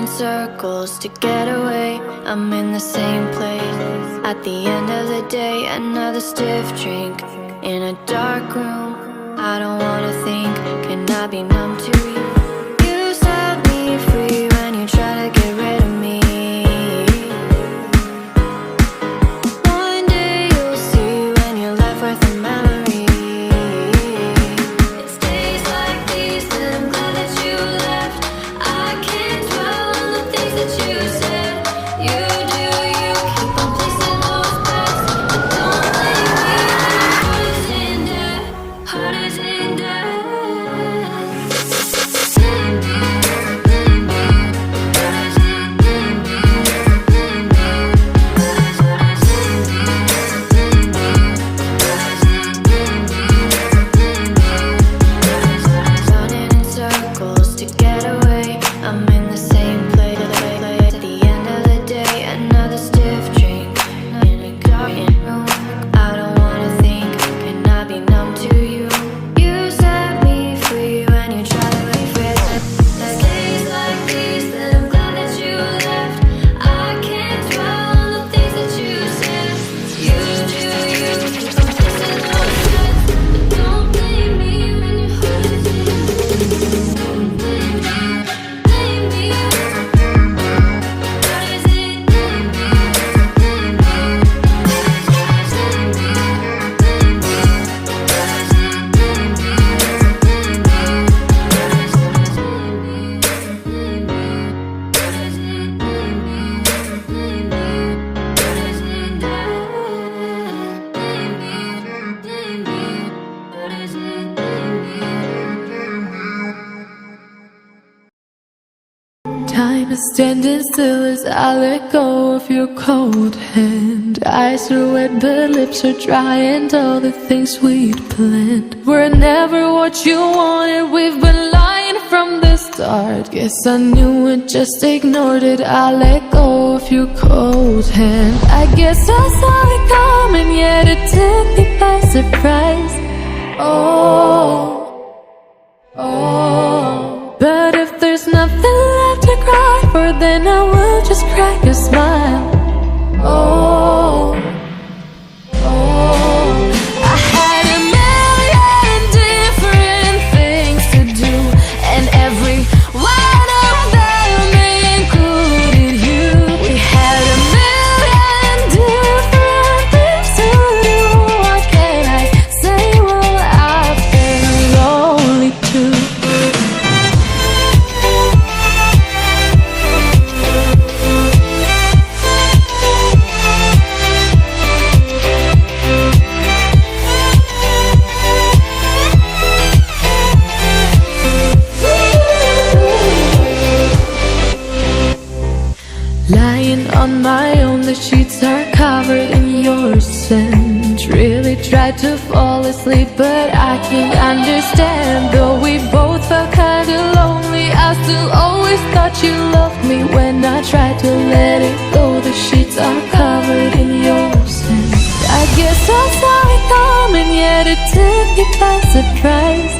in circles to get away. I'm in the same place. At the end of the day, another stiff drink in a dark room. I don't wanna think, can I be numb to you? You set me free when you try to get rid of me. One day you'll see when you're left with a memory. It's days like these that I'm glad that you left. I can't dwell on the things that you said. You do, you keep on placing those bets. But don't blame me, heart is in debt. Heart is in debt. Running in circles to get away. I'm in the same place. At the end of the day, another stiff drink in a dark room. I don't wanna think, can I be numb to you? You set me free when you try to leave it. Days like these that I'm glad that you left. I can't dwell on the things that you said. You do, you keep on placing those bets. But don't blame me when your heart is in. Don't blame me, blame me. Heart is in, blame me, blame me. Heart is in, blame me, Time is standing still as I let go of your cold hand. Eyes are wet but lips are dry, and all the things we'd planned were never what you wanted. We've been lying from the start. Guess I knew it, just ignored it. I let go of your cold hand. I guess I saw it coming, yet it took me by surprise. But if there's nothing left to cry for, then I will just crack a smile. I had a million different things to do, and every one of them included you. We had a million different things to do. What can I say? Well, I've been lonely too. Lying on my own, the sheets are covered in your scent. Really tried to fall asleep, but I can't understand. Though we both felt kinda lonely, I still always thought you loved me. When I tried to let it go, the sheets are covered in your scent. I guess I saw it coming, yet it took me by surprise.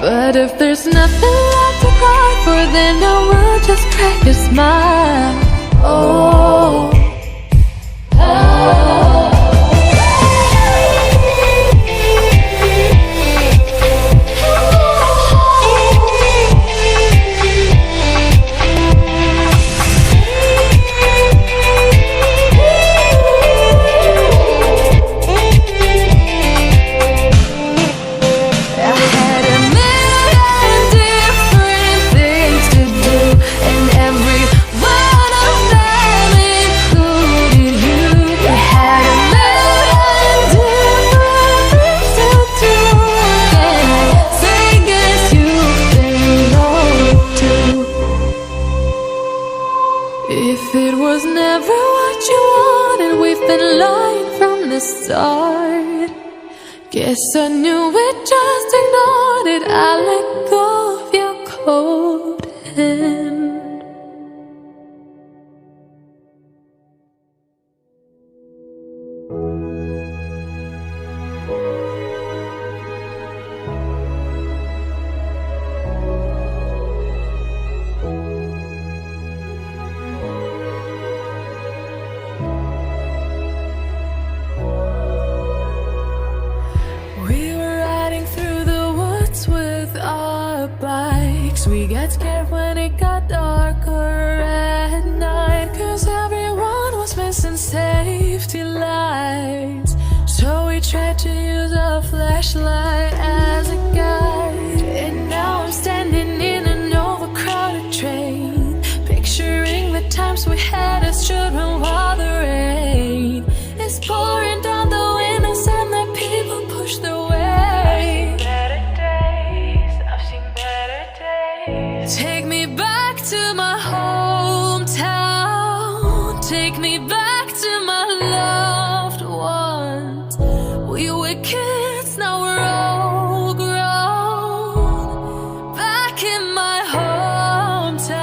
But if there's nothing left to cry for, then I will just crack a smile. If it was never what you wanted, we've been lying from the start. Guess I knew it, just ignored it. I let go of your cold hand. 'Cause we got scared when it got darker at night, 'cause everyone was missing safety lights. So we tried to use a flashlight as a guide. And now I'm standing in an overcrowded train, picturing the times we had as children while the rain is pouring down the windows and the people push their way. I've seen better days. Take me back to my hometown. Take me back to my loved ones. We were kids, now we're all grown. Back in my hometown.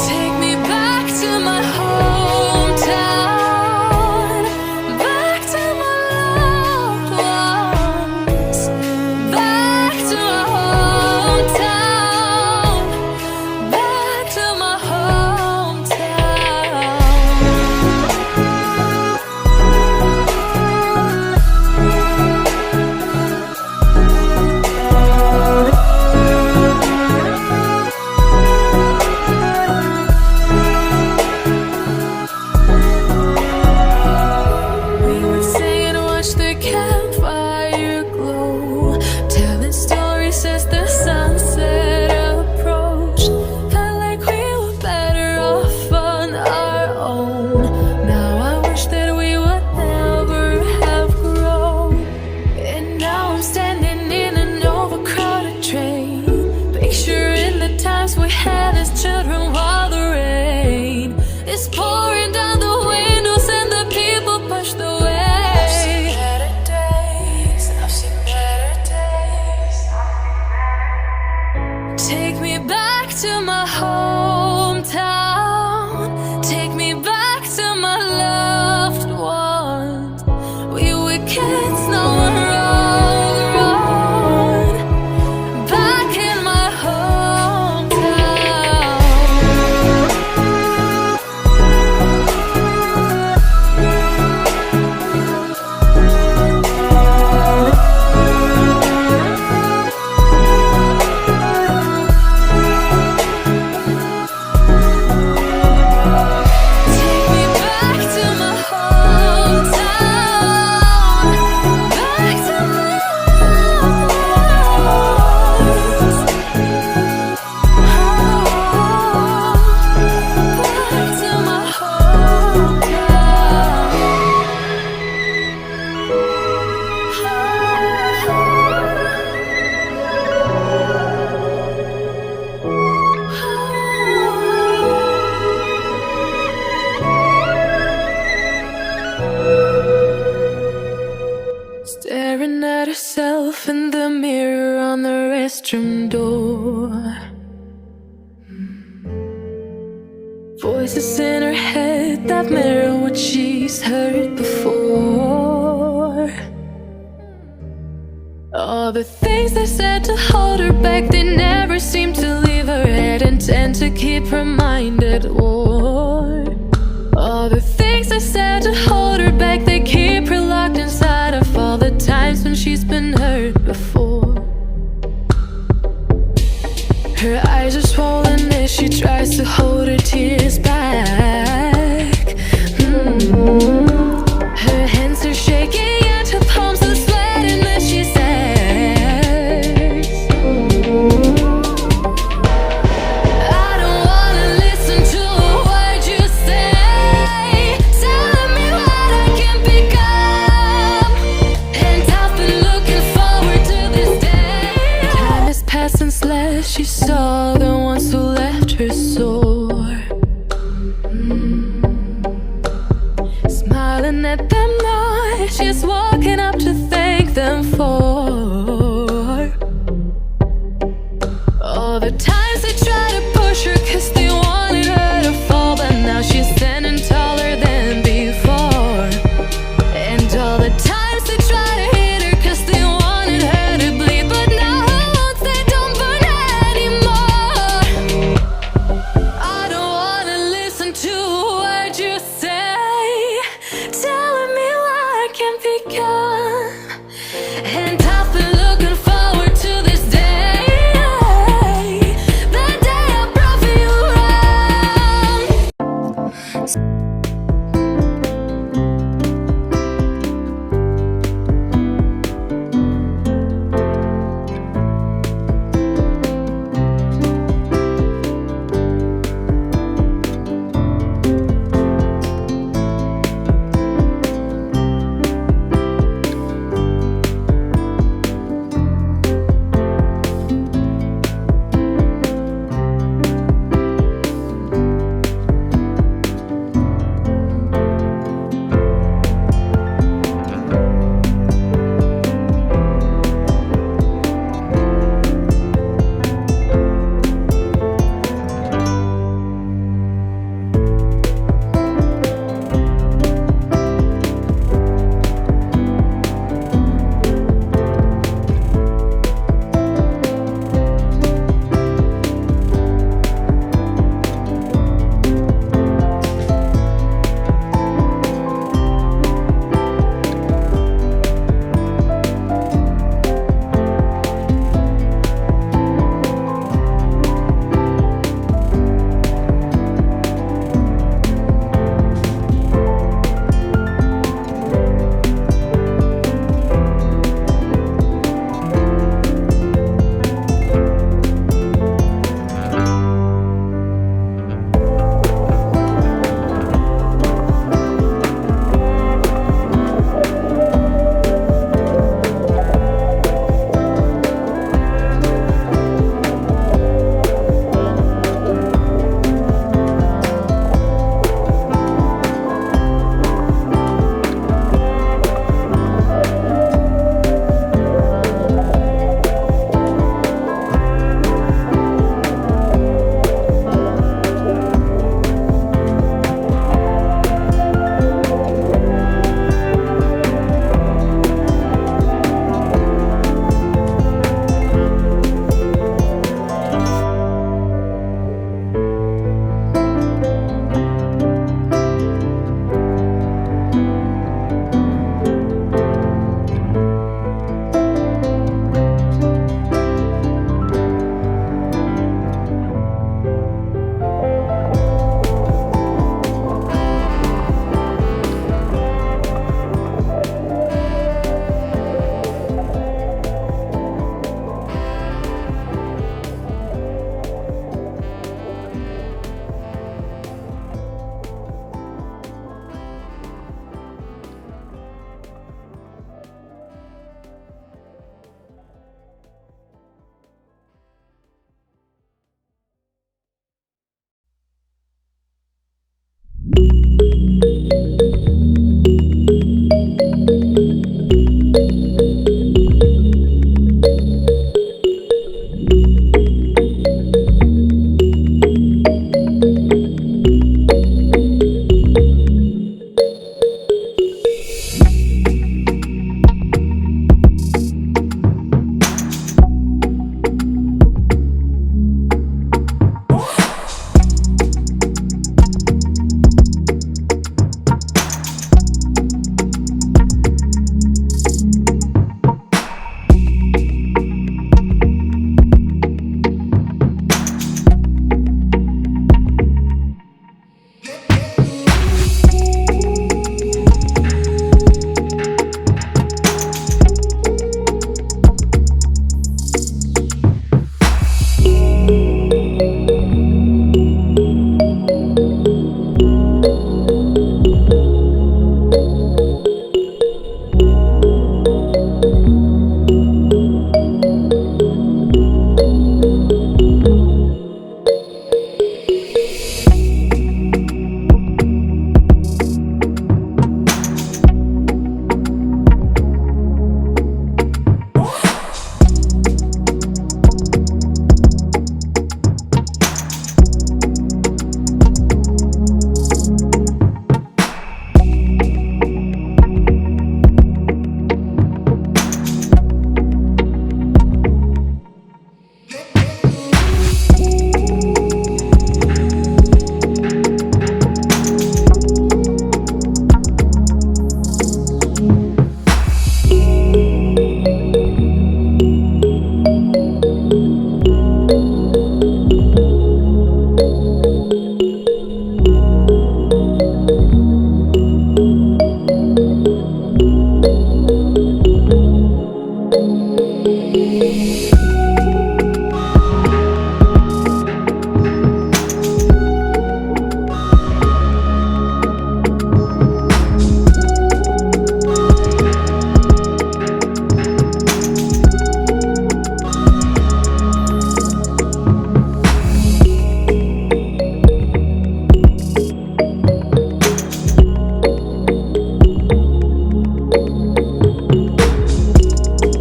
Take me back to my hometown. Back to my loved ones. Back to my hometown. Back to my hometown. We would sing and watch the campfire glow, telling stories as the sunset approached. Felt like we were better off on our own. Now I wish that we would never have grown. And now I'm standing in an overcrowded train, picturing the times we had as children while the rain is pouring down the windows and the people push the way. I've seen better days. I've seen better days. Take me back to my hometown. Take me back to my loved ones. We were kids, now we're all grown. Back in my hometown. Take me back to my hometown. Back to my loved ones. Back to my Staring at herself in the mirror on the restroom door. Voices in her head that mirror what she's heard before. All the things they said to hold her back, they never seem to leave her head and tend to keep her mind at war. All the things they said to hold her back, they keep her locked inside of all the times when she's been hurt before. Her eyes are swollen as she tries to hold her tears back. Her hands are shaking and her palms are sweating as she says, I don't wanna listen to a word you say, telling me what I can become. And I've been looking forward to this day. Time has passed since last she saw the ones who left her sore. Smiling at them now, she's walking up to thank them for all the times they tried to push her 'cause they wanted her to fall. But now she's standing taller than before. And all the times they tried to hit her 'cause they wanted her to bleed. But now her wounds, they don't burn anymore. I don't wanna listen to a word you say, telling me what I can become. And I've been looking forward to this day.